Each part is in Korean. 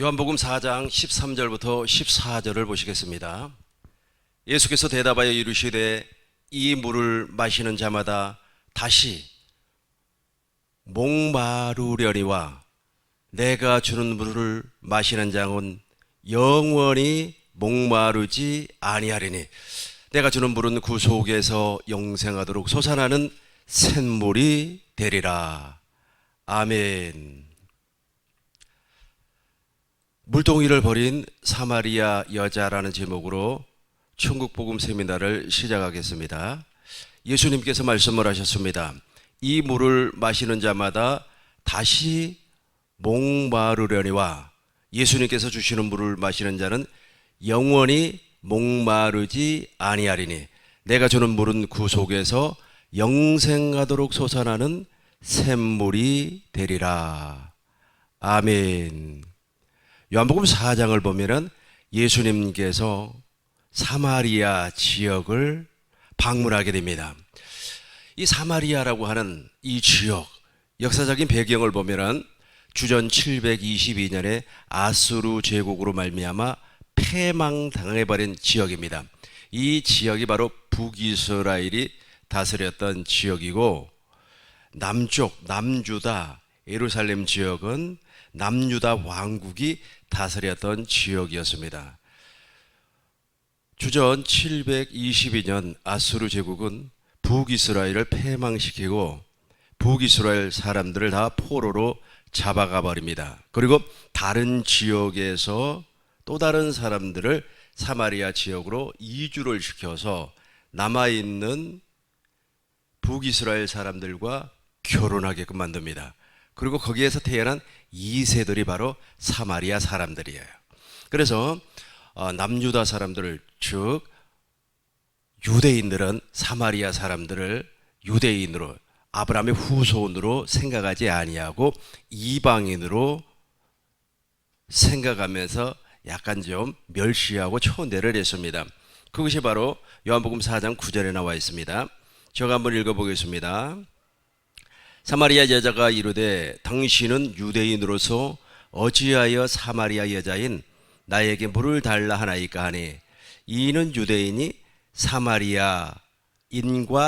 요한복음 4장 13절부터 14절을 보시겠습니다. 예수께서 대답하여 이르시되 이 물을 마시는 자마다 다시 목마르려니와 내가 주는 물을 마시는 자는 영원히 목마르지 아니하리니 내가 주는 물은 그 속에서 영생하도록 솟아나는 샘물이 되리라. 아멘. 물동이를 버린 사마리아 여자라는 제목으로 천국복음 세미나를 시작하겠습니다. 예수님께서 말씀을 하셨습니다. 이 물을 마시는 자마다 다시 목마르려니와 예수님께서 주시는 물을 마시는 자는 영원히 목마르지 아니하리니 내가 주는 물은 그 속에서 영생하도록 솟아나는 샘물이 되리라. 아멘. 요한복음 4장을 보면은 예수님께서 사마리아 지역을 방문하게 됩니다. 이 사마리아라고 하는 이 지역, 역사적인 배경을 보면은 주전 722년에 아수르 제국으로 말미암아 패망당해버린 지역입니다. 이 지역이 바로 북이스라엘이 다스렸던 지역이고, 남쪽 남유다 예루살렘 지역은 남유다 왕국이 다스렸던 지역이었습니다. 주전 722년 아수르 제국은 북이스라엘을 패망시키고 북이스라엘 사람들을 다 포로로 잡아가 버립니다. 그리고 다른 지역에서 또 다른 사람들을 사마리아 지역으로 이주를 시켜서 남아있는 북이스라엘 사람들과 결혼하게끔 만듭니다. 그리고 거기에서 태어난 2세들이 바로 사마리아 사람들이에요. 그래서 남유다 사람들을, 즉 유대인들은 사마리아 사람들을 유대인으로, 아브라함의 후손으로 생각하지 아니하고 이방인으로 생각하면서 약간 좀 멸시하고 천대를 했습니다. 그것이 바로 요한복음 4장 9절에 나와 있습니다. 제가 한번 읽어보겠습니다. 사마리아 여자가 이르되 당신은 유대인으로서 어찌하여 사마리아 여자인 나에게 물을 달라 하나이까 하니 이는 유대인이 사마리아인과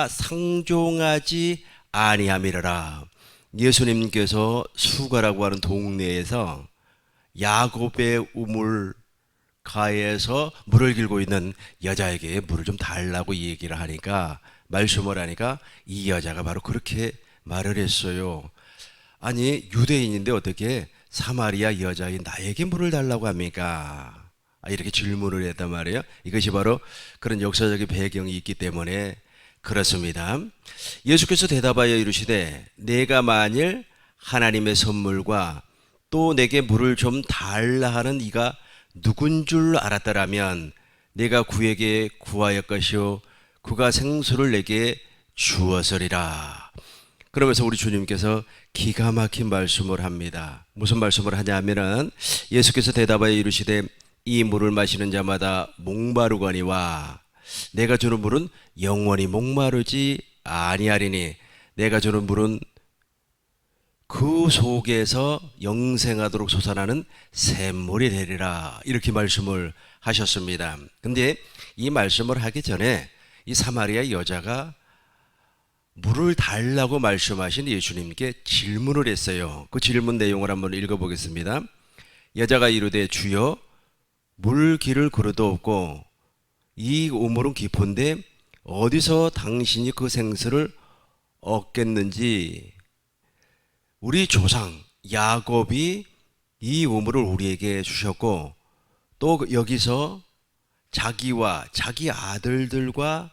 상종하지 아니함이라. 예수님께서 수가라고 하는 동네에서 야곱의 우물가에서 물을 길고 있는 여자에게 물을 좀 달라고 얘기를 하니까, 말씀을 하니까 이 여자가 바로 그렇게 말을 했어요. 아니, 유대인인데 어떻게 사마리아 여자인 나에게 물을 달라고 합니까? 이렇게 질문을 했단 말이에요. 이것이 바로 그런 역사적인 배경이 있기 때문에 그렇습니다. 예수께서 대답하여 이르시되 내가 만일 하나님의 선물과 또 내게 물을 좀 달라 하는 이가 누군 줄 알았더라면 내가 그에게 구하여 것이요 그가 생수를 내게 주었으리라. 그러면서 우리 주님께서 기가 막힌 말씀을 합니다. 무슨 말씀을 하냐면은 예수께서 대답하여 이르시되 이 물을 마시는 자마다 목마르거니와 내가 주는 물은 영원히 목마르지 아니하리니 내가 주는 물은 그 속에서 영생하도록 솟아나는 샘물이 되리라. 이렇게 말씀을 하셨습니다. 근데 이 말씀을 하기 전에 이 사마리아 여자가 물을 달라고 말씀하신 예수님께 질문을 했어요. 그 질문 내용을 한번 읽어보겠습니다. 여자가 이르되 주여 물 길을 그릇도 없고 이 우물은 깊은데 어디서 당신이 그 생수를 얻겠는지. 우리 조상 야곱이 이 우물을 우리에게 주셨고 또 여기서 자기와 자기 아들들과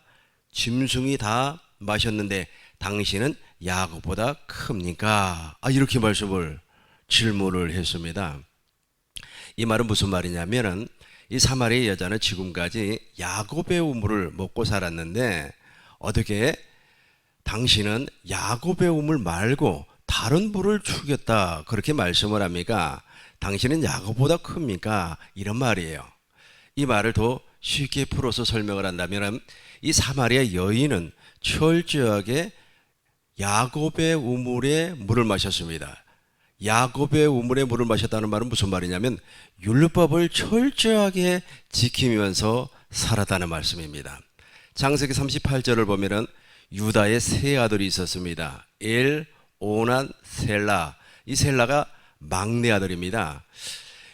짐승이 다 마셨는데 당신은 야곱보다 큽니까? 이렇게 질문을 했습니다. 이 말은 무슨 말이냐면은 이 사마리아 여자는 지금까지 야곱의 우물을 먹고 살았는데 어떻게 당신은 야곱의 우물 말고 다른 물을 주겠다 그렇게 말씀을 합니까? 당신은 야곱보다 큽니까? 이런 말이에요. 이 말을 더 쉽게 풀어서 설명을 한다면 이 사마리아 여인은 철저하게 야곱의 우물에 물을 마셨습니다. 야곱의 우물에 물을 마셨다는 말은 무슨 말이냐면 율법을 철저하게 지키면서 살았다는 말씀입니다. 창세기 38절을 보면은 유다의 세 아들이 있었습니다. 엘, 오난, 셀라. 이 셀라가 막내 아들입니다.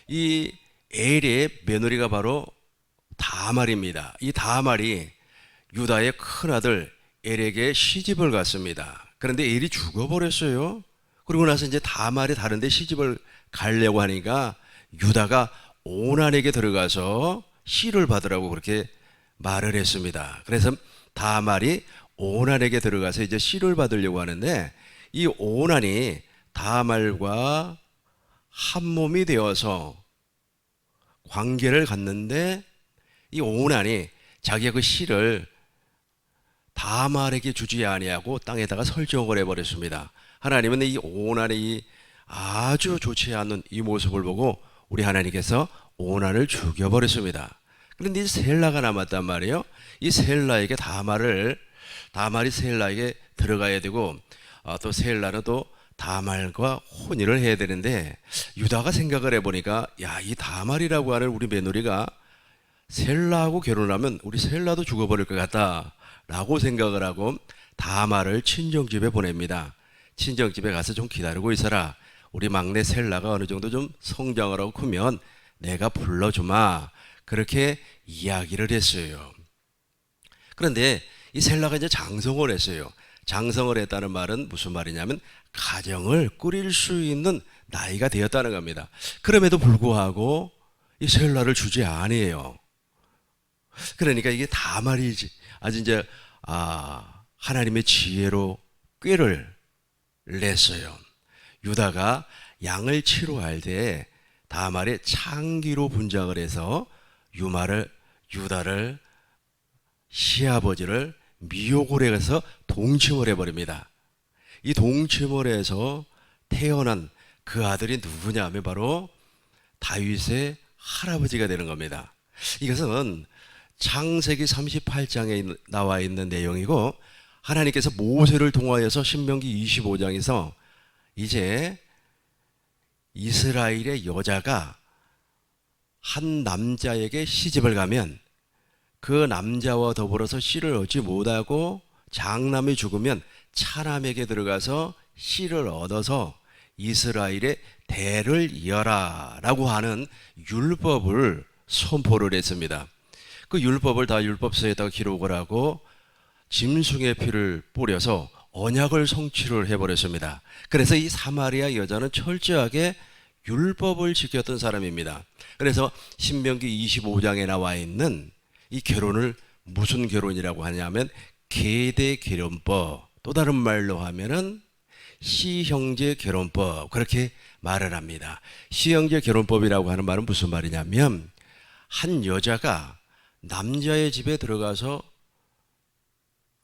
이 엘의 며느리가 바로 다말입니다. 이 다말이 유다의 큰 아들 엘에게 시집을 갔습니다. 그런데 엘이 죽어버렸어요. 그리고 나서 이제 다말이 다른데 시집을 가려고 하니까 유다가 오난에게 들어가서 씨를 받으라고 그렇게 말을 했습니다. 그래서 다말이 오난에게 들어가서 이제 씨를 받으려고 하는데 이 오난이 다말과 한 몸이 되어서 관계를 갖는데 이 오난이 자기가 그 씨를 다말에게 주지 아니하고 땅에다가 설정을 해버렸습니다. 하나님은 이 오난의 이 아주 좋지 않은 이 모습을 보고 우리 하나님께서 오난을 죽여버렸습니다. 그런데 이 셀라가 남았단 말이에요. 이 셀라에게 다말이 셀라에게 들어가야 되고 또 셀라는 또 다말과 혼인을 해야 되는데 유다가 생각을 해보니까 야, 이 다말이라고 하는 우리 며느리가 셀라하고 결혼하면 우리 셀라도 죽어버릴 것 같다 라고 생각을 하고 다말을 친정집에 보냅니다. 친정집에 가서 좀 기다리고 있어라. 우리 막내 셀라가 어느 정도 좀 성장을 하고 크면 내가 불러주마. 그렇게 이야기를 했어요. 그런데 이 셀라가 이제 장성을 했어요. 장성을 했다는 말은 무슨 말이냐면 가정을 꾸릴 수 있는 나이가 되었다는 겁니다. 그럼에도 불구하고 이 셀라를 주지 아니에요. 그러니까 이게 다말이지 아주 이제 하나님의 지혜로 꾀를 냈어요. 유다가 양을 치러 할 때 다말의 창기로 분장을 해서 유다를 시아버지를 미혹을 해서 동침을 해버립니다. 이 동침을 해서 태어난 그 아들이 누구냐 하면 바로 다윗의 할아버지가 되는 겁니다. 이것은 창세기 38장에 나와 있는 내용이고 하나님께서 모세를 통하여서 신명기 25장에서 이제 이스라엘의 여자가 한 남자에게 시집을 가면 그 남자와 더불어서 씨를 얻지 못하고 장남이 죽으면 차남에게 들어가서 씨를 얻어서 이스라엘의 대를 이어라 라고 하는 율법을 선포를 했습니다. 그 율법을 다 율법서에다가 기록을 하고 짐승의 피를 뿌려서 언약을 성취를 해버렸습니다. 그래서 이 사마리아 여자는 철저하게 율법을 지켰던 사람입니다. 그래서 신명기 25장에 나와 있는 이 결혼을 무슨 결혼이라고 하냐면 계대 결혼법, 또 다른 말로 하면은 시형제 결혼법, 그렇게 말을 합니다. 시형제 결혼법이라고 하는 말은 무슨 말이냐면 한 여자가 남자의 집에 들어가서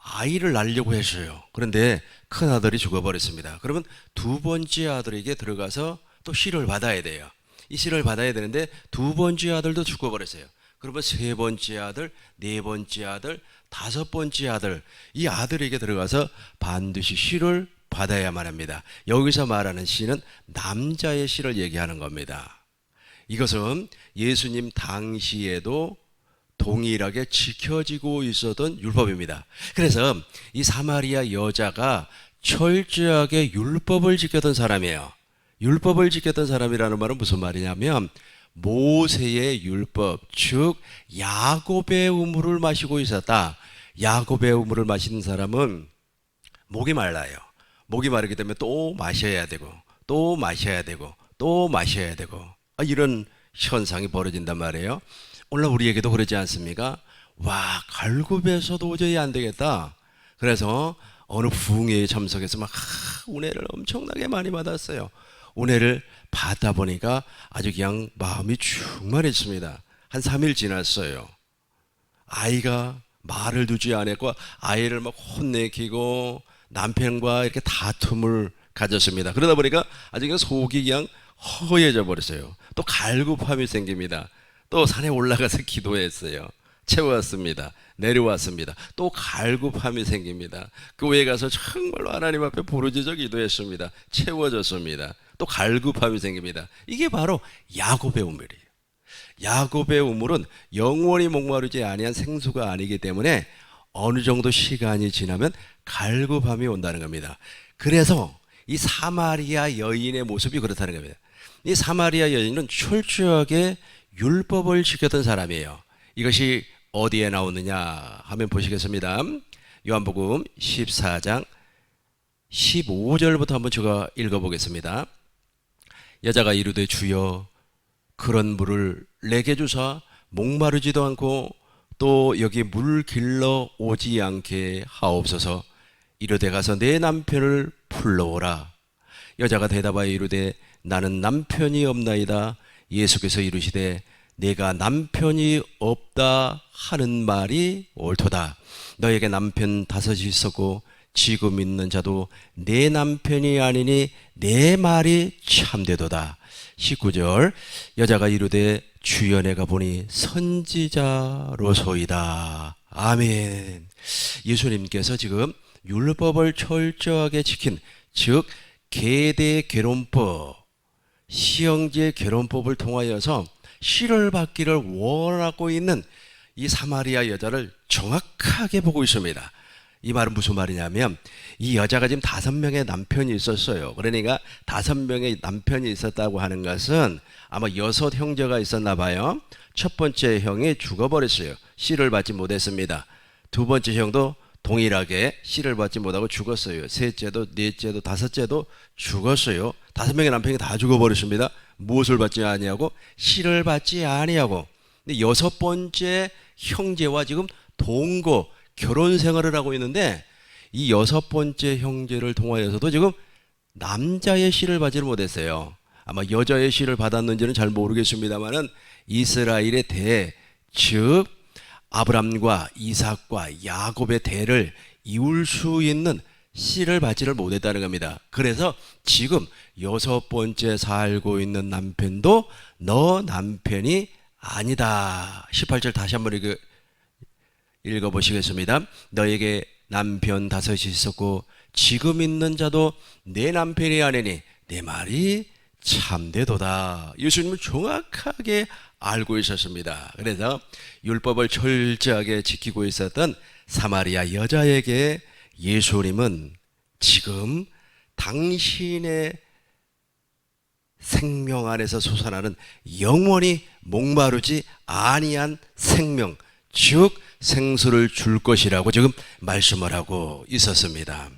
아이를 낳으려고 했어요. 그런데 큰 아들이 죽어버렸습니다. 그러면 두 번째 아들에게 들어가서 또 씨를 받아야 돼요. 이 씨를 받아야 되는데 두 번째 아들도 죽어버렸어요. 그러면 세 번째 아들, 네 번째 아들, 다섯 번째 아들, 이 아들에게 들어가서 반드시 씨를 받아야만 합니다. 여기서 말하는 씨는 남자의 씨를 얘기하는 겁니다. 이것은 예수님 당시에도 동일하게 지켜지고 있었던 율법입니다. 그래서 이 사마리아 여자가 철저하게 율법을 지켰던 사람이에요. 율법을 지켰던 사람이라는 말은 무슨 말이냐면 모세의 율법, 즉 야곱의 우물을 마시고 있었다. 야곱의 우물을 마시는 사람은 목이 말라요. 목이 마르기 때문에 또 마셔야 되고 또 마셔야 되고 또 마셔야 되고 이런 현상이 벌어진단 말이에요. 오늘 우리에게도 그러지 않습니까? 와, 갈급해서 도저히 안 되겠다. 그래서 어느 부흥회에 참석해서 막 은혜를 엄청나게 많이 받았어요. 은혜를 받다 보니까 아주 그냥 마음이 충만했습니다. 한 3일 지났어요. 아이가 말을 두지 않았고 아이를 막 혼내키고 남편과 이렇게 다툼을 가졌습니다. 그러다 보니까 아주 그냥 속이 그냥 허해져 버렸어요. 또 갈급함이 생깁니다. 또 산에 올라가서 기도했어요. 채웠습니다. 내려왔습니다. 또 갈급함이 생깁니다. 교회에 가서 정말로 하나님 앞에 부르짖어 기도했습니다. 채워졌습니다. 또 갈급함이 생깁니다. 이게 바로 야곱의 우물이에요. 야곱의 우물은 영원히 목마르지 아니한 생수가 아니기 때문에 어느 정도 시간이 지나면 갈급함이 온다는 겁니다. 그래서 이 사마리아 여인의 모습이 그렇다는 겁니다. 이 사마리아 여인은 철저하게 율법을 지켰던 사람이에요. 이것이 어디에 나오느냐 하면 보시겠습니다. 요한복음 14장 15절부터 한번 제가 읽어보겠습니다. 여자가 이르되 주여 그런 물을 내게 주사 목마르지도 않고 또 여기 물 길러 오지 않게 하옵소서. 이르되 가서 내 남편을 불러오라. 여자가 대답하여 이르되 나는 남편이 없나이다. 예수께서 이르시되 내가 남편이 없다 하는 말이 옳도다. 너에게 남편 5이 있었고 지금 있는 자도 내 남편이 아니니 내 말이 참되도다. 19절 여자가 이르되 주여 내가 보니 선지자로소이다. 아멘. 예수님께서 지금 율법을 철저하게 지킨 즉 계대 결혼법 시형제 결혼법을 통하여서 시를 받기를 원하고 있는 이 사마리아 여자를 정확하게 보고 있습니다. 이 말은 무슨 말이냐면 이 여자가 지금 5명의 남편이 있었어요. 그러니까 5명의 남편이 있었다고 하는 것은 아마 6 형제가 있었나 봐요. 첫 번째 형이 죽어버렸어요. 씨를 받지 못했습니다. 두 번째 형도 동일하게 씨를 받지 못하고 죽었어요. 셋째도 넷째도 다섯째도 죽었어요. 5명의 남편이 다 죽어버렸습니다. 무엇을 받지 아니하고 씨를 받지 아니하고. 근데 6번째 형제와 지금 동거 결혼 생활을 하고 있는데 이 6번째 형제를 통하여서도 지금 남자의 씨를 받지를 못했어요. 아마 여자의 씨를 받았는지는 잘 모르겠습니다만은 이스라엘의 대, 즉 아브람과 이삭과 야곱의 대를 이을 수 있는 씨를 받지를 못했다는 겁니다. 그래서 지금 6번째 살고 있는 남편도 너 남편이 아니다. 18절 다시 한번 읽어보시겠습니다. 너에게 남편 5이 있었고 지금 있는 자도 내 남편이 아니니 내 말이 참되도다. 예수님은 정확하게 알고 있었습니다. 그래서 율법을 철저하게 지키고 있었던 사마리아 여자에게 예수님은 지금 당신의 생명 안에서 솟아나는 영원히 목마르지 아니한 생명, 즉 생수를 줄 것이라고 지금 말씀을 하고 있었습니다.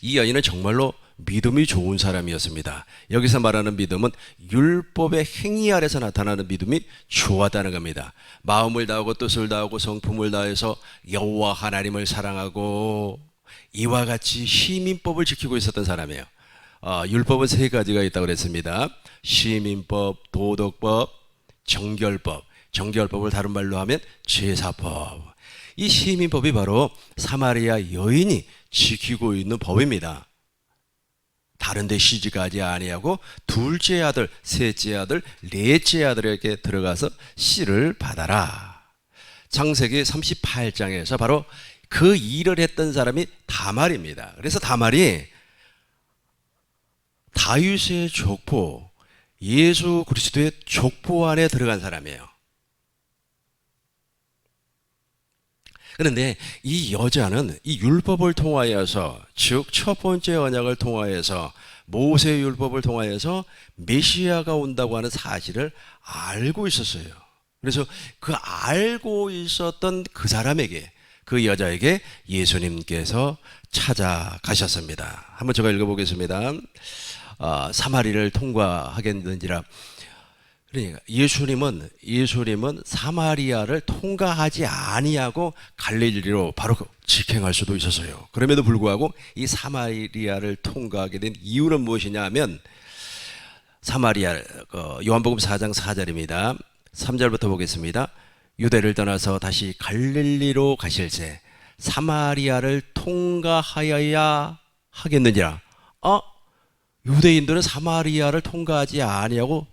이 여인은 정말로 믿음이 좋은 사람이었습니다. 여기서 말하는 믿음은 율법의 행위 아래서 나타나는 믿음이 좋았다는 겁니다. 마음을 다하고 뜻을 다하고 성품을 다해서 여호와 하나님을 사랑하고 이와 같이 시민법을 지키고 있었던 사람이에요. 율법은 3가지가 있다고 그랬습니다. 시민법, 도덕법, 정결법. 정결법을 다른 말로 하면 제사법. 이 시민법이 바로 사마리아 여인이 지키고 있는 법입니다. 다른 데 시집가지 아니하고 둘째 아들, 셋째 아들, 넷째 아들에게 들어가서 씨를 받아라. 창세기 38장에서 바로 그 일을 했던 사람이 다말입니다. 그래서 다말이 다윗의 족보, 예수 그리스도의 족보 안에 들어간 사람이에요. 그런데 이 여자는 이 율법을 통하여서, 즉 첫 번째 언약을 통하여서, 모세 율법을 통하여서 메시아가 온다고 하는 사실을 알고 있었어요. 그래서 그 알고 있었던 그 사람에게, 그 여자에게 예수님께서 찾아가셨습니다. 한번 제가 읽어보겠습니다. 사마리를 통과하겠는지라. 그러니까 예수님은 사마리아를 통과하지 아니하고 갈릴리로 바로 직행할 수도 있었어요. 그럼에도 불구하고 이 사마리아를 통과하게 된 이유는 무엇이냐 하면 사마리아, 요한복음 4장 4절입니다. 3절부터 보겠습니다. 유대를 떠나서 다시 갈릴리로 가실새 사마리아를 통과하여야 하겠느니라. 유대인들은 사마리아를 통과하지 아니하고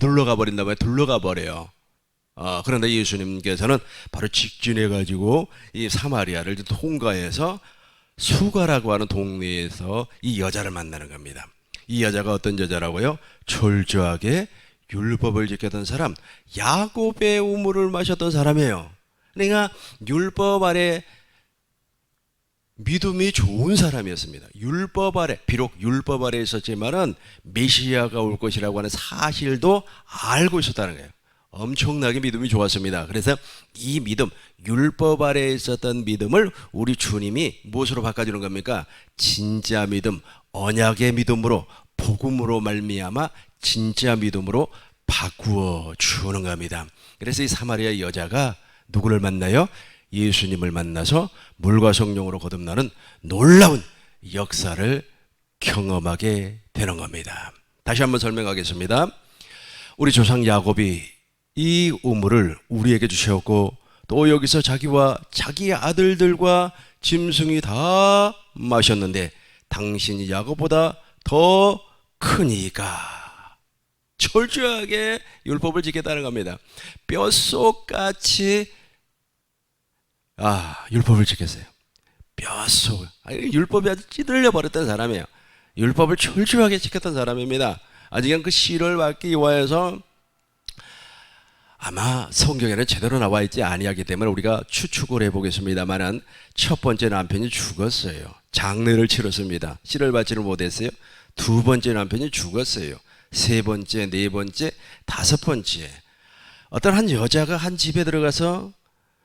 둘러가 버린다고요. 둘러가 버려요. 그런데 예수님께서는 바로 직진해 가지고 이 사마리아를 통과해서 수가라고 하는 동네에서 이 여자를 만나는 겁니다. 이 여자가 어떤 여자라고요? 철저하게 율법을 지켰던 사람, 야곱의 우물을 마셨던 사람이에요. 그러니까 율법 아래 믿음이 좋은 사람이었습니다. 율법 아래, 비록 율법 아래 있었지만은 메시아가 올 것이라고 하는 사실도 알고 있었다는 거예요. 엄청나게 믿음이 좋았습니다. 그래서 이 믿음, 율법 아래에 있었던 믿음을 우리 주님이 무엇으로 바꿔주는 겁니까? 진짜 믿음, 언약의 믿음으로, 복음으로 말미암아 진짜 믿음으로 바꾸어 주는 겁니다. 그래서 이 사마리아 여자가 누구를 만나요? 예수님을 만나서 물과 성령으로 거듭나는 놀라운 역사를 경험하게 되는 겁니다. 다시 한번 설명하겠습니다. 우리 조상 야곱이 이 우물을 우리에게 주셨고, 또 여기서 자기와 자기의 아들들과 짐승이 다 마셨는데 당신이 야곱보다 더 크니까 철저하게 율법을 지켰다는 겁니다. 뼛속같이 율법을 지켰어요. 뼛속. 율법이 아주 찌들려 버렸던 사람이에요. 율법을 철저하게 지켰던 사람입니다. 아직은 그 씨를 받기 위해서 아마 성경에는 제대로 나와 있지 아니하기 때문에 우리가 추측을 해보겠습니다만은 첫 번째 남편이 죽었어요. 장례를 치렀습니다. 씨를 받지를 못했어요. 두 번째 남편이 죽었어요. 세 번째, 네 번째, 다섯 번째. 어떤 한 여자가 한 집에 들어가서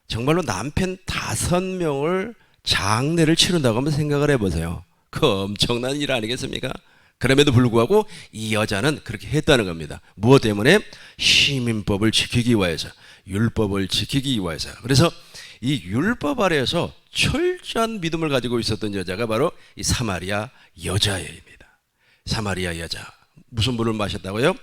정말로 남편 5명을 장례를 치른다고 한번 생각을 해보세요. 그 엄청난 일 아니겠습니까? 그럼에도 불구하고 이 여자는 그렇게 했다는 겁니다. 무엇 때문에? 시민법을 지키기 위해서, 율법을 지키기 위해서. 그래서 이 율법 아래에서 철저한 믿음을 가지고 있었던 여자가 바로 이 사마리아 여자입니다. 사마리아 여자. 무슨 물을 마셨다고요?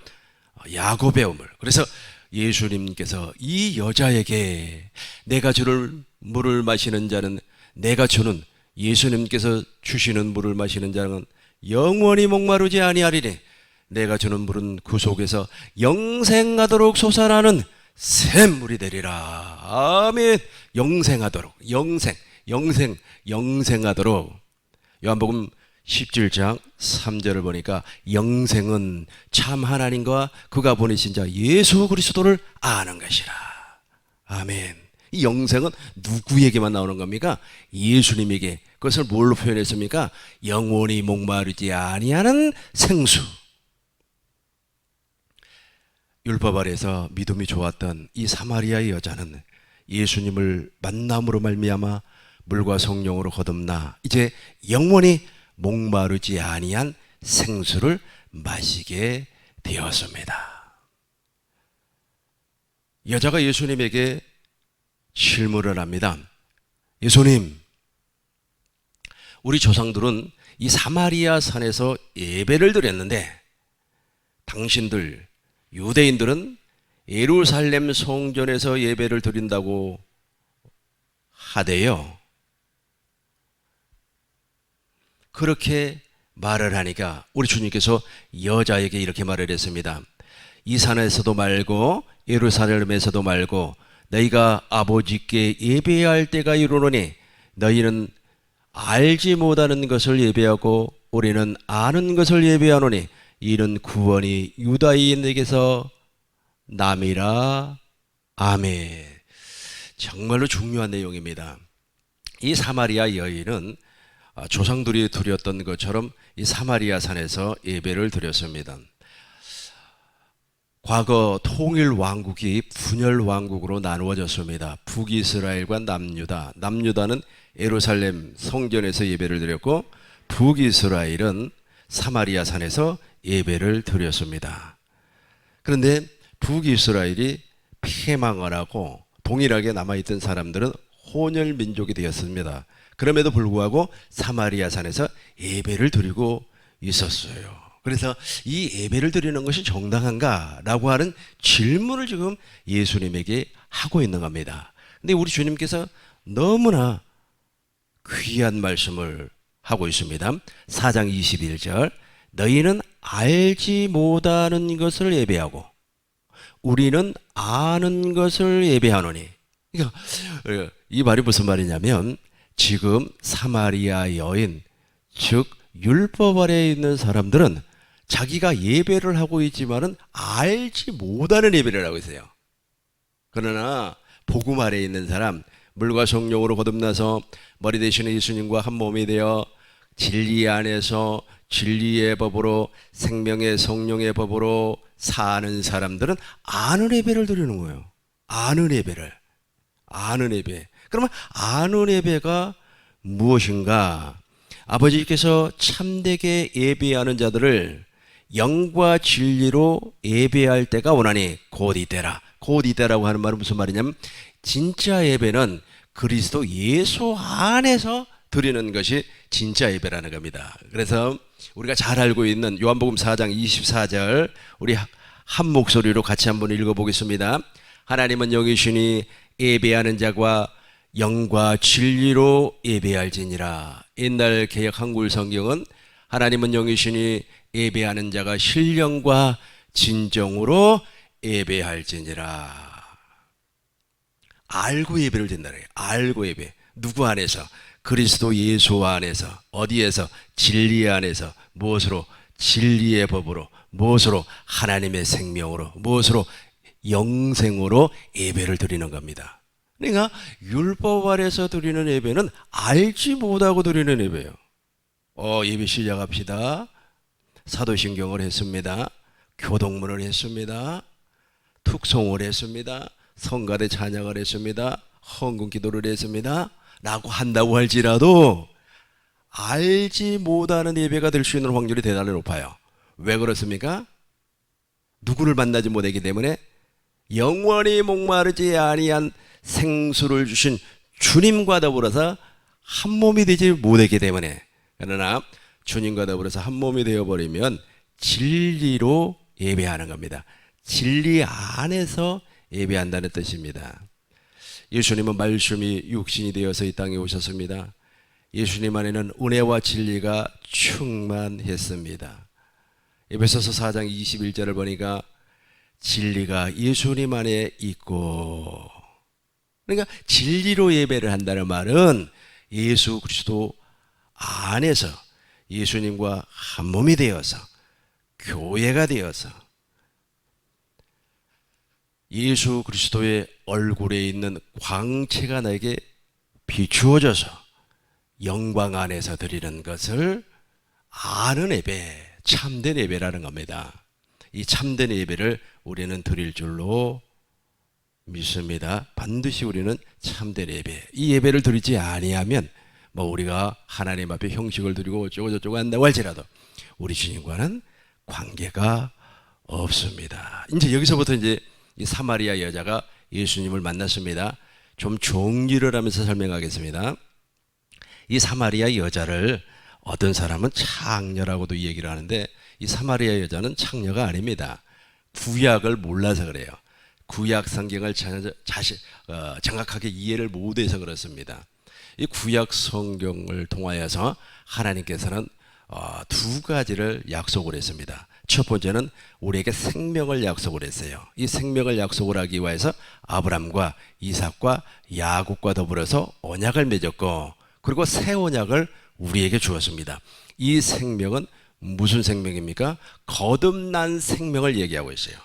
야곱의 우물. 그래서 예수님께서 이 여자에게 내가 주를 물을 마시는 자는, 내가 주는, 예수님께서 주시는 물을 마시는 자는 영원히 목마르지 아니하리니 내가 주는 물은 그 속에서 영생하도록 솟아나는 샘물이 되리라. 아멘. 영생하도록, 영생하도록. 요한복음 17장 3절을 보니까 영생은 참 하나님과 그가 보내신 자 예수 그리스도를 아는 것이라. 아멘. 이 영생은 누구에게만 나오는 겁니까? 예수님에게. 그것을 뭘로 표현했습니까? 영원히 목마르지 아니하는 생수. 율법 아래에서 믿음이 좋았던 이 사마리아의 여자는 예수님을 만남으로 말미암아 물과 성령으로 거듭나 이제 영원히 목마르지 아니한 생수를 마시게 되었습니다. 여자가 예수님에게 질문을 합니다. 예수님, 우리 조상들은 이 사마리아 산에서 예배를 드렸는데 당신들 유대인들은 예루살렘 성전에서 예배를 드린다고 하대요. 그렇게 말을 하니까 우리 주님께서 여자에게 이렇게 말을 했습니다. 이 산에서도 말고 예루살렘에서도 말고 너희가 아버지께 예배할 때가 이르노니 너희는 알지 못하는 것을 예배하고 우리는 아는 것을 예배하노니 이는 구원이 유다인에게서 남이라. 아멘. 정말로 중요한 내용입니다. 이 사마리아 여인은 조상들이 드렸던 것처럼 이 사마리아 산에서 예배를 드렸습니다. 과거 통일 왕국이 분열 왕국으로 나누어졌습니다. 북이스라엘과 남유다. 남유다는 예루살렘 성전에서 예배를 드렸고 북이스라엘은 사마리아 산에서 예배를 드렸습니다. 그런데 북이스라엘이 패망을 하고 동일하게 남아있던 사람들은 혼혈 민족이 되었습니다. 그럼에도 불구하고 사마리아 산에서 예배를 드리고 있었어요. 그래서 이 예배를 드리는 것이 정당한가? 라고 하는 질문을 지금 예수님에게 하고 있는 겁니다. 근데 우리 주님께서 너무나 귀한 말씀을 하고 있습니다. 4장 21절. 너희는 알지 못하는 것을 예배하고 우리는 아는 것을 예배하노니. 그러니까 이 말이 무슨 말이냐면 지금 사마리아 여인, 즉 율법 아래에 있는 사람들은 자기가 예배를 하고 있지만은 알지 못하는 예배를 하고 있어요. 그러나 복음 아래에 있는 사람, 물과 성령으로 거듭나서 머리 되시는 예수님과 한 몸이 되어 진리 안에서 진리의 법으로 생명의 성령의 법으로 사는 사람들은 아는 예배를 드리는 거예요. 아는 예배를. 아는 예배. 그러면 아는 예배가 무엇인가? 아버지께서 참되게 예배하는 자들을 영과 진리로 예배할 때가 오나니 곧 이때라. 곧 이때라고 하는 말은 무슨 말이냐면 진짜 예배는 그리스도 예수 안에서 드리는 것이 진짜 예배라는 겁니다. 그래서 우리가 잘 알고 있는 요한복음 4장 24절 우리 한 목소리로 같이 한번 읽어보겠습니다. 하나님은 영이시니 예배하는 자가 영과 진리로 예배할지니라. 옛날 개역 한글 성경은 하나님은 영이시니 예배하는 자가 신령과 진정으로 예배할지니라. 알고 예배를 드린다. 알고 예배. 누구 안에서? 그리스도 예수 안에서. 어디에서? 진리 안에서. 무엇으로? 진리의 법으로. 무엇으로? 하나님의 생명으로. 무엇으로? 영생으로 예배를 드리는 겁니다. 그러니까 율법 아래서 드리는 예배는 알지 못하고 드리는 예배예요. 예배 시작합시다. 사도신경을 했습니다. 교동문을 했습니다. 특송을 했습니다. 성가대 찬양을 했습니다. 헌금 기도를 했습니다. 라고 한다고 할지라도 알지 못하는 예배가 될 수 있는 확률이 대단히 높아요. 왜 그렇습니까? 누구를 만나지 못하기 때문에 영원히 목마르지 아니한 생수를 주신 주님과 더불어서 한 몸이 되지 못하기 때문에. 그러나 주님과 더불어서 한 몸이 되어버리면 진리로 예배하는 겁니다. 진리 안에서 예배한다는 뜻입니다. 예수님은 말씀이 육신이 되어서 이 땅에 오셨습니다. 예수님 안에는 은혜와 진리가 충만했습니다. 에베소서 4장 21절을 보니까 진리가 예수님 안에 있고, 그러니까 진리로 예배를 한다는 말은 예수 그리스도 안에서 예수님과 한 몸이 되어서 교회가 되어서 예수 그리스도의 얼굴에 있는 광채가 나에게 비추어져서 영광 안에서 드리는 것을 아는 예배, 참된 예배라는 겁니다. 이 참된 예배를 우리는 드릴 줄로 믿습니다. 반드시 우리는 참된 예배, 이 예배를 드리지 아니하면 우리가 하나님 앞에 형식을 드리고 어쩌고 저쩌고 한다고 할지라도 우리 주님과는 관계가 없습니다. 이제 여기서부터 이제 이 사마리아 여자가 예수님을 만났습니다. 좀 정리를 하면서 설명하겠습니다. 이 사마리아 여자를 어떤 사람은 창녀라고도 얘기를 하는데 이 사마리아 여자는 창녀가 아닙니다. 구약을 몰라서 그래요. 구약 성경을 정확하게 이해를 못해서 그렇습니다. 이 구약 성경을 통하여서 하나님께서는 두 가지를 약속을 했습니다. 첫 번째는 우리에게 생명을 약속을 했어요. 이 생명을 약속을 하기 위해서 아브람과 이삭과 야곱과 더불어서 언약을 맺었고, 그리고 새 언약을 우리에게 주었습니다. 이 생명은 무슨 생명입니까? 거듭난 생명을 얘기하고 있어요.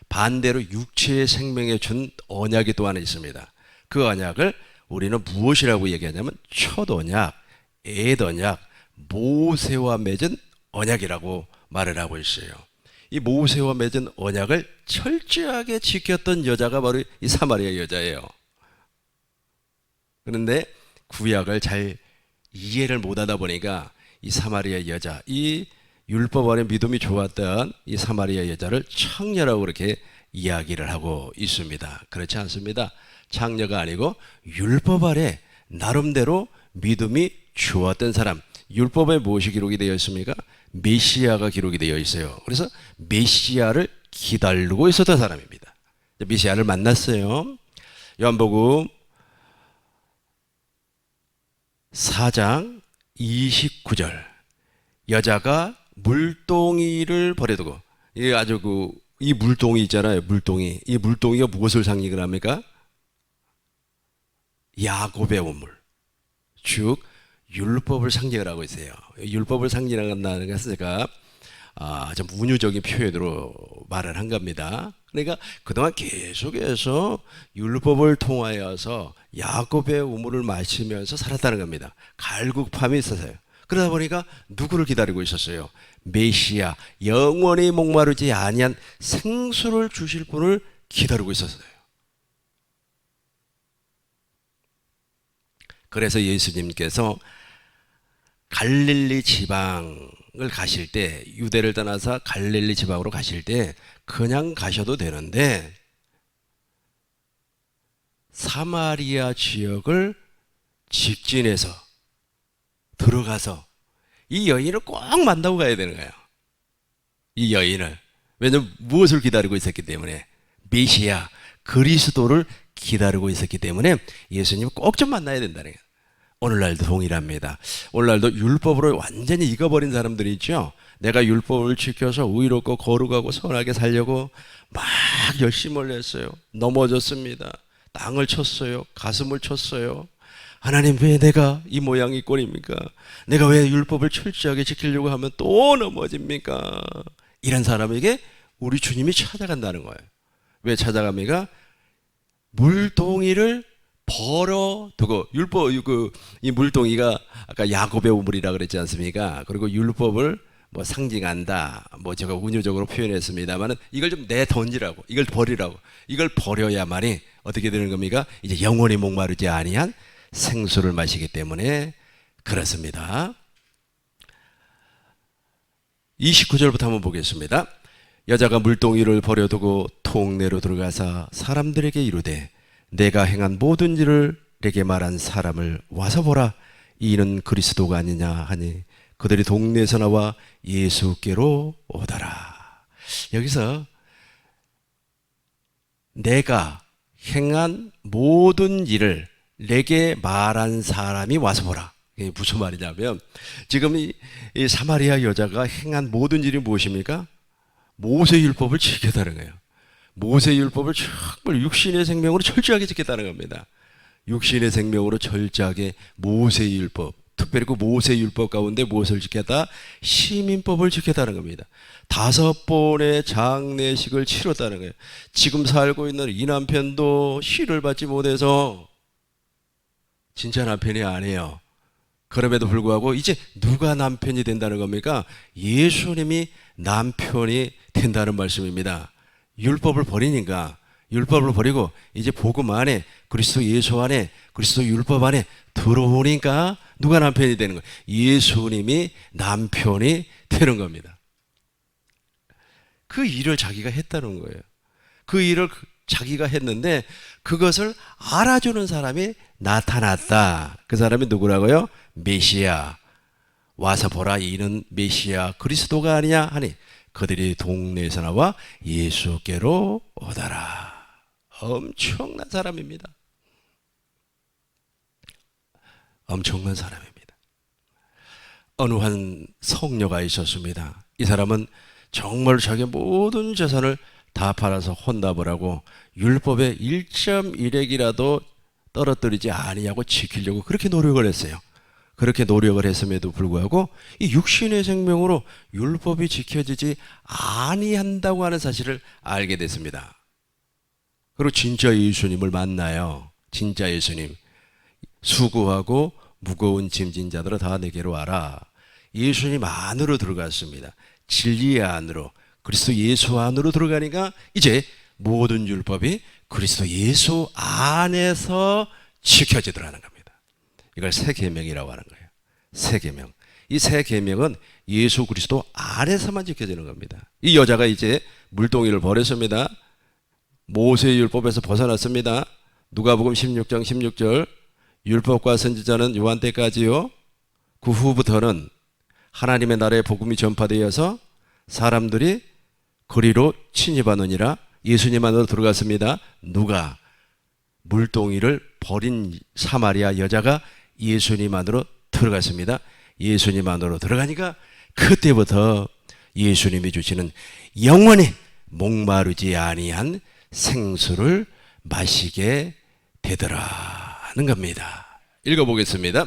반대로 육체의 생명에 준 언약이 또 하나 있습니다. 그 언약을 우리는 무엇이라고 얘기하냐면 첫 언약, 옛 언약, 모세와 맺은 언약이라고 말을 하고 있어요. 이 모세와 맺은 언약을 철저하게 지켰던 여자가 바로 이 사마리아 여자예요. 그런데 구약을 잘 이해를 못하다 보니까 이 사마리아 여자, 이 율법 안에 믿음이 좋았던 이 사마리아 여자를 창녀라고 그렇게 이야기를 하고 있습니다. 그렇지 않습니다. 창녀가 아니고 율법 아래 나름대로 믿음이 좋았던 사람. 율법에 무엇이 기록이 되어 있습니까? 메시아가 기록이 되어 있어요. 그래서 메시아를 기다리고 있었던 사람입니다. 메시아를 만났어요. 요한복음 4장 29절, 여자가 물동이를 버려두고, 이게 아주 이 물동이 있잖아요. 물동이. 이 물동이가 무엇을 상징을 합니까? 야곱의 우물. 즉 율법을 상징을 하고 있어요. 율법을 상징한다는 것은 제가 좀 운유적인 표현으로 말을 한 겁니다. 그러니까 그동안 계속해서 율법을 통하여서 야곱의 우물을 마시면서 살았다는 겁니다. 갈급함이 있어서요. 그러다 보니까 누구를 기다리고 있었어요? 메시아, 영원히 목마르지 아니한 생수를 주실 분을 기다리고 있었어요. 그래서 예수님께서 갈릴리 지방을 가실 때, 유대를 떠나서 갈릴리 지방으로 가실 때 그냥 가셔도 되는데 사마리아 지역을 직진해서 들어가서 이 여인을 꼭 만나고 가야 되는 거예요. 이 여인을. 왜냐하면 무엇을 기다리고 있었기 때문에, 메시아 그리스도를 기다리고 있었기 때문에 예수님 꼭 좀 만나야 된다는 거예요. 오늘날도 동일합니다. 오늘날도 율법으로 완전히 익어버린 사람들이 있죠. 내가 율법을 지켜서 의롭고 거룩하고 선하게 살려고 막 열심을 했어요. 넘어졌습니다. 땅을 쳤어요. 가슴을 쳤어요. 하나님, 왜 내가 이 모양이 꼴입니까? 내가 왜 율법을 철저하게 지키려고 하면 또 넘어집니까? 이런 사람에게 우리 주님이 찾아간다는 거예요. 왜 찾아갑니까? 물동이를 벌어두고, 율법, 이 물동이가 아까 야곱의 우물이라 그랬지 않습니까? 그리고 율법을 뭐 상징한다, 뭐 제가 운유적으로 표현했습니다만은 이걸 좀 내던지라고, 이걸 버리라고. 이걸 버려야만이 어떻게 되는 겁니까? 이제 영원히 목마르지 아니한 생수를 마시기 때문에 그렇습니다. 29절부터 한번 보겠습니다. 여자가 물동이를 버려두고 통내로 들어가서 사람들에게 이르되, 내가 행한 모든 일을 내게 말한 사람을 와서 보라. 이는 그리스도가 아니냐 하니 그들이 동네에서 나와 예수께로 오더라. 여기서 내가 행한 모든 일을 내게 말한 사람이 와서 보라. 이게 무슨 말이냐면, 지금 이 사마리아 여자가 행한 모든 일이 무엇입니까? 모세율법을 지켰다는 거예요. 모세율법을 정말 육신의 생명으로 철저하게 지켰다는 겁니다. 육신의 생명으로 철저하게 모세율법, 특별히 그 모세율법 가운데 무엇을 지켰다? 시민법을 지켰다는 겁니다. 5번의 장례식을 치렀다는 거예요. 지금 살고 있는 이 남편도 시를 받지 못해서 진짜 남편이 아니에요. 그럼에도 불구하고 이제 누가 남편이 된다는 겁니까? 예수님이 남편이 된다는 말씀입니다. 율법을 버리니까, 율법을 버리고 이제 복음 안에, 그리스도 예수 안에, 그리스도 율법 안에 들어오니까 누가 남편이 되는 거예요? 예수님이 남편이 되는 겁니다. 그 일을 자기가 했다는 거예요. 그 일을 자기가 했는데 그것을 알아주는 사람이 나타났다. 그 사람이 누구라고요? 메시아. 와서 보라, 이는 메시아 그리스도가 아니냐 하니 그들이 동네에서 나와 예수께로 오더라. 엄청난 사람입니다. 엄청난 사람입니다. 어느 한 성녀가 있었습니다. 이 사람은 정말 자기 모든 재산을 다 팔아서 혼납을 하고 율법의 1.1핵이라도 떨어뜨리지 아니하고 지키려고 그렇게 노력을 했어요. 그렇게 노력을 했음에도 불구하고 이 육신의 생명으로 율법이 지켜지지 아니한다고 하는 사실을 알게 됐습니다. 그리고 진짜 예수님을 만나요. 진짜 예수님. 수고하고 무거운 짐진 자들아 다 내게로 와라. 예수님 안으로 들어갔습니다. 진리 안으로, 그리스도 예수 안으로 들어가니까 이제 모든 율법이 그리스도 예수 안에서 지켜지더라는 겁니다. 이걸 새 계명이라고 하는 거예요. 새 계명. 이 새 계명은 예수 그리스도 안에서만 지켜지는 겁니다. 이 여자가 이제 물동이를 버렸습니다. 모세율법에서 벗어났습니다. 누가복음 16장 16절, 율법과 선지자는 요한 때까지요. 그 후부터는 하나님의 나라의 복음이 전파되어서 사람들이 거리로 침입하느니라. 예수님 안으로 들어갔습니다. 누가? 물동이를 버린 사마리아 여자가 예수님 안으로 들어갔습니다. 예수님 안으로 들어가니까 그때부터 예수님이 주시는 영원히 목마르지 아니한 생수를 마시게 되더라는 겁니다. 읽어보겠습니다.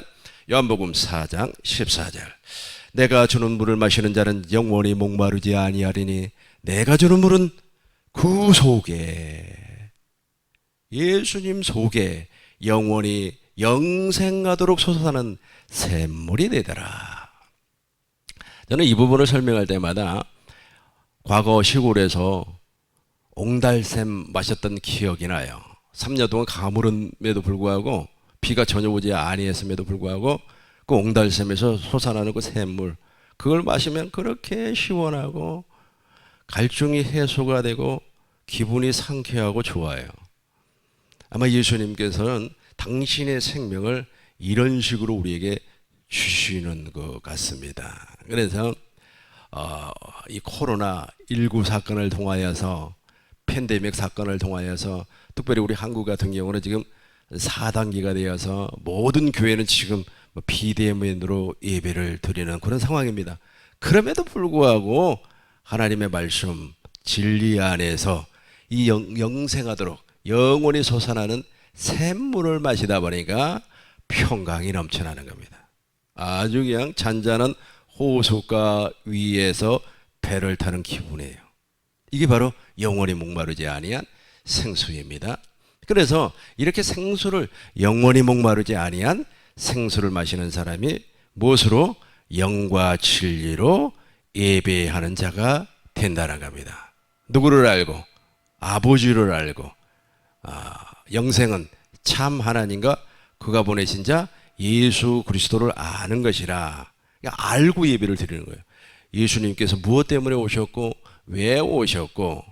요한복음 4장 14절. 내가 주는 물을 마시는 자는 영원히 목마르지 아니하리니 내가 주는 물은 그 속에, 예수님 속에 영원히 영생하도록 솟아나는 샘물이 되더라. 저는 이 부분을 설명할 때마다 과거 시골에서 옹달샘 마셨던 기억이 나요. 3년 동안 가물음에도 불구하고 비가 전혀 오지 아니했음에도 불구하고 그 옹달샘에서 솟아나는 그 샘물, 그걸 마시면 그렇게 시원하고 갈증이 해소가 되고 기분이 상쾌하고 좋아요. 아마 예수님께서는 당신의 생명을 이런 식으로 우리에게 주시는 것 같습니다. 그래서 이 코로나19 사건을 통하여서, 팬데믹 사건을 통하여서 특별히 우리 한국 같은 경우는 지금 4단계가 되어서 모든 교회는 지금 비대면으로 예배를 드리는 그런 상황입니다. 그럼에도 불구하고 하나님의 말씀, 진리 안에서 이 영생하도록 영원히 솟아나는 샘물을 마시다 보니까 평강이 넘쳐나는 겁니다. 아주 그냥 잔잔한 호숫가 위에서 배를 타는 기분이에요. 이게 바로 영원히 목마르지 아니한 생수입니다. 그래서 이렇게 생수를, 영원히 목마르지 아니한 생수를 마시는 사람이 무엇으로? 영과 진리로 예배하는 자가 된다는 겁니다. 누구를 알고? 아버지를 알고, 영생은 참 하나님과 그가 보내신 자 예수 그리스도를 아는 것이라. 알고 예배를 드리는 거예요. 예수님께서 무엇 때문에 오셨고, 왜 오셨고,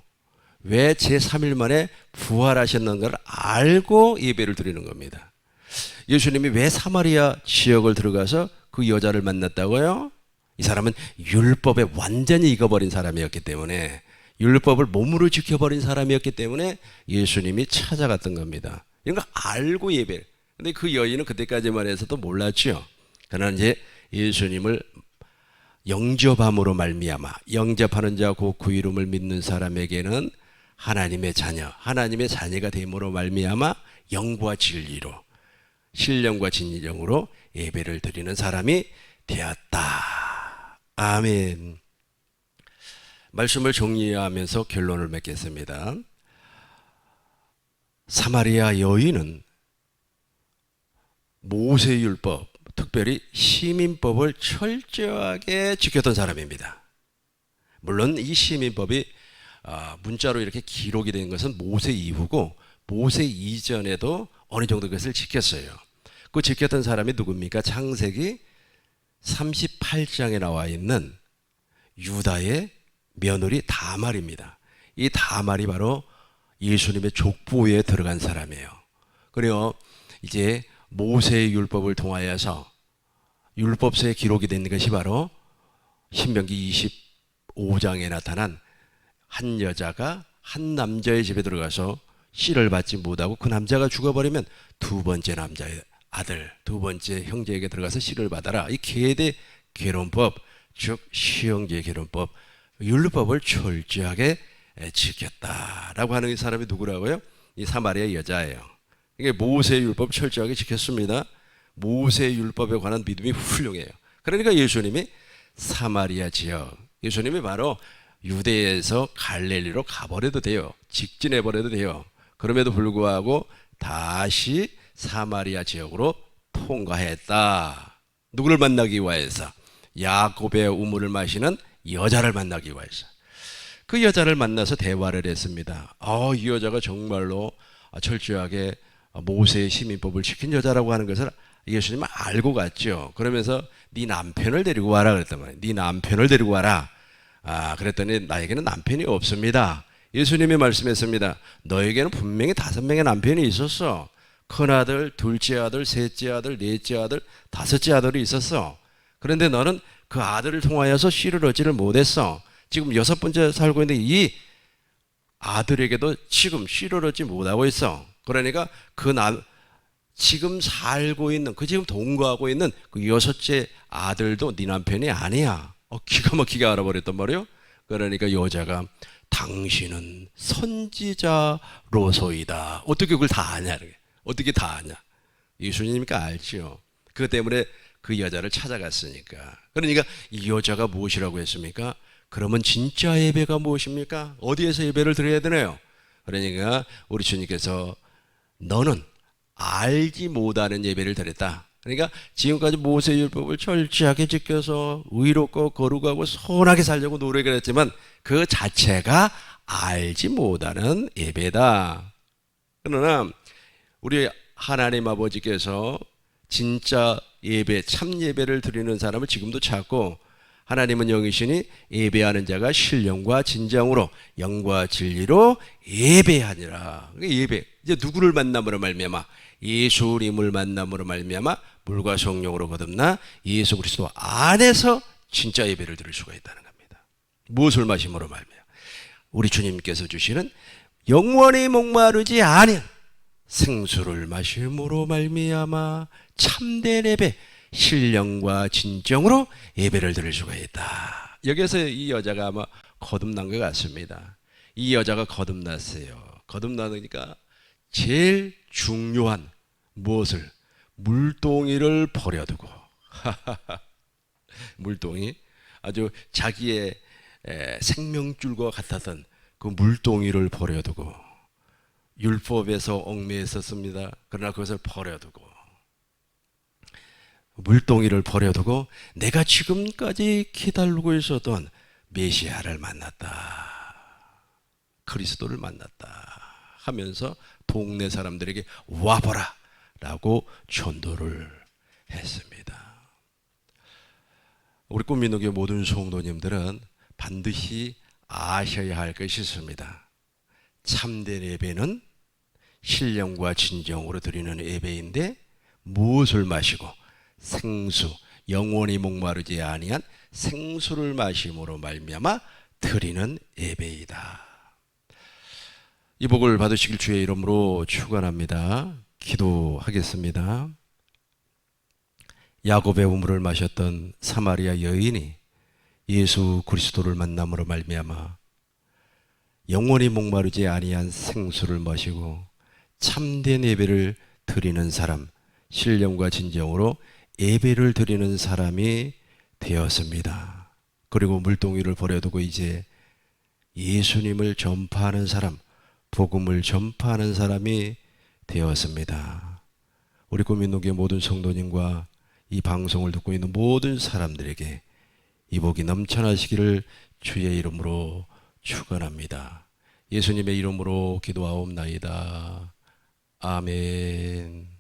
왜 제3일 만에 부활하셨는가를 알고 예배를 드리는 겁니다. 예수님이 왜 사마리아 지역을 들어가서 그 여자를 만났다고요? 이 사람은 율법에 완전히 익어버린 사람이었기 때문에, 율법을 몸으로 지켜버린 사람이었기 때문에 예수님이 찾아갔던 겁니다. 이런 거 알고 예배를. 근데 그 여인은 그때까지만 해서도 몰랐죠. 그러나 이제 예수님을 영접함으로 말미암아, 영접하는 자 곧 그 이름을 믿는 사람에게는 하나님의 자녀, 하나님의 자녀가 됨으로 말미암아 영과 진리로, 신령과 진정으로 예배를 드리는 사람이 되었다. 아멘. 말씀을 정리하면서 결론을 맺겠습니다. 사마리아 여인은 모세율법, 특별히 시민법을 철저하게 지켰던 사람입니다. 물론 이 시민법이 문자로 이렇게 기록이 된 것은 모세 이후고, 모세 이전에도 어느 정도 그것을 지켰어요. 그 지켰던 사람이 누굽니까? 창세기 38장에 나와 있는 유다의 며느리 다말입니다. 이 다말이 바로 예수님의 족보에 들어간 사람이에요. 그리고 이제 모세의 율법을 통하여서 율법서에 기록이 된 것이 바로 신명기 25장에 나타난 한 여자가 한 남자의 집에 들어가서 씨를 받지 못하고 그 남자가 죽어버리면 두 번째 남자의 아들, 두 번째 형제에게 들어가서 씨를 받아라. 이 계대 결혼법, 즉 시형제 결혼법, 율법을 철저하게 지켰다라고 하는 이 사람이 누구라고요? 이 사마리아 여자예요. 이게 모세 율법 철저하게 지켰습니다. 모세 율법에 관한 믿음이 훌륭해요. 그러니까 예수님이 사마리아 지역, 예수님이 바로 유대에서 갈릴리로 가버려도 돼요. 직진해버려도 돼요. 그럼에도 불구하고 다시 사마리아 지역으로 통과했다. 누구를 만나기 위해서? 야곱의 우물을 마시는 여자를 만나기 위해서. 그 여자를 만나서 대화를 했습니다. 이 여자가 정말로 철저하게 모세의 시민법을 지킨 여자라고 하는 것을 예수님은 알고 갔죠. 그러면서 네 남편을 데리고 와라 그랬단 말이에요. 네 남편을 데리고 와라. 그랬더니 나에게는 남편이 없습니다. 예수님이 말씀했습니다. 너에게는 분명히 5명의 남편이 있었어. 큰아들, 둘째 아들, 셋째 아들, 넷째 아들, 다섯째 아들이 있었어. 그런데 너는 그 아들을 통하여서 씨를 얻지를 못했어. 지금 6번째 살고 있는데 이 아들에게도 지금 씨를 얻지 못하고 있어. 그러니까 지금 살고 있는, 지금 동거하고 있는 그 6째 아들도 네 남편이 아니야. 기가 막히게 알아버렸단 말이에요. 그러니까 여자가 당신은 선지자로소이다. 어떻게 그걸 다 아냐? 어떻게 다 아냐? 예수님이니까 알지요. 그것 때문에 그 여자를 찾아갔으니까. 그러니까 이 여자가 무엇이라고 했습니까? 그러면 진짜 예배가 무엇입니까? 어디에서 예배를 드려야 되나요? 그러니까 우리 주님께서 너는 알지 못하는 예배를 드렸다. 그러니까 지금까지 모세율법을 철저하게 지켜서 의롭고 거룩하고 선하게 살려고 노력을 했지만 그 자체가 알지 못하는 예배다. 그러나 우리 하나님 아버지께서 진짜 예배, 참 예배를 드리는 사람을 지금도 찾고, 하나님은 영이시니 예배하는 자가 신령과 진정으로 영과 진리로 예배하니라. 예배, 이제 누구를 만남으로 말미암아? 예수님을 만남으로 말미암아 물과 성령으로 거듭나 예수 그리스도 안에서 진짜 예배를 드릴 수가 있다는 겁니다. 무엇을 마심으로 말미암아? 우리 주님께서 주시는 영원히 목마르지 않은 생수를 마심으로 말미암아 참된 예배, 신령과 진정으로 예배를 드릴 수가 있다. 여기서 이 여자가 아마 거듭난 것 같습니다. 이 여자가 거듭났어요. 거듭나니까 제일 중요한 무엇을? 물동이를 버려두고 물동이 아주 자기의 생명줄과 같았던 그 물동이를 버려두고, 율법에서 얽매였었습니다. 그러나 그것을 버려두고, 물동이를 버려두고 내가 지금까지 기다리고 있었던 메시아를 만났다, 그리스도를 만났다 하면서 동네 사람들에게 와보라 라고 전도를 했습니다. 우리 꿈민노교회 모든 성도님들은 반드시 아셔야 할 것이 있습니다. 참된 예배는 신령과 진정으로 드리는 예배인데 무엇을 마시고? 생수, 영원히 목마르지 아니한 생수를 마심으로 말미암아 드리는 예배이다. 이 복을 받으시길 주의 이름으로 축원합니다. 기도하겠습니다. 야곱의 우물을 마셨던 사마리아 여인이 예수 그리스도를 만남으로 말미암아 영원히 목마르지 아니한 생수를 마시고 참된 예배를 드리는 사람, 신령과 진정으로 예배를 드리는 사람이 되었습니다. 그리고 물동이를 버려두고 이제 예수님을 전파하는 사람, 복음을 전파하는 사람이 되었습니다. 우리 꿈민노교회 모든 성도님과 이 방송을 듣고 있는 모든 사람들에게 이 복이 넘쳐나시기를 주의 이름으로 축원합니다. 예수님의 이름으로 기도하옵나이다. 아멘.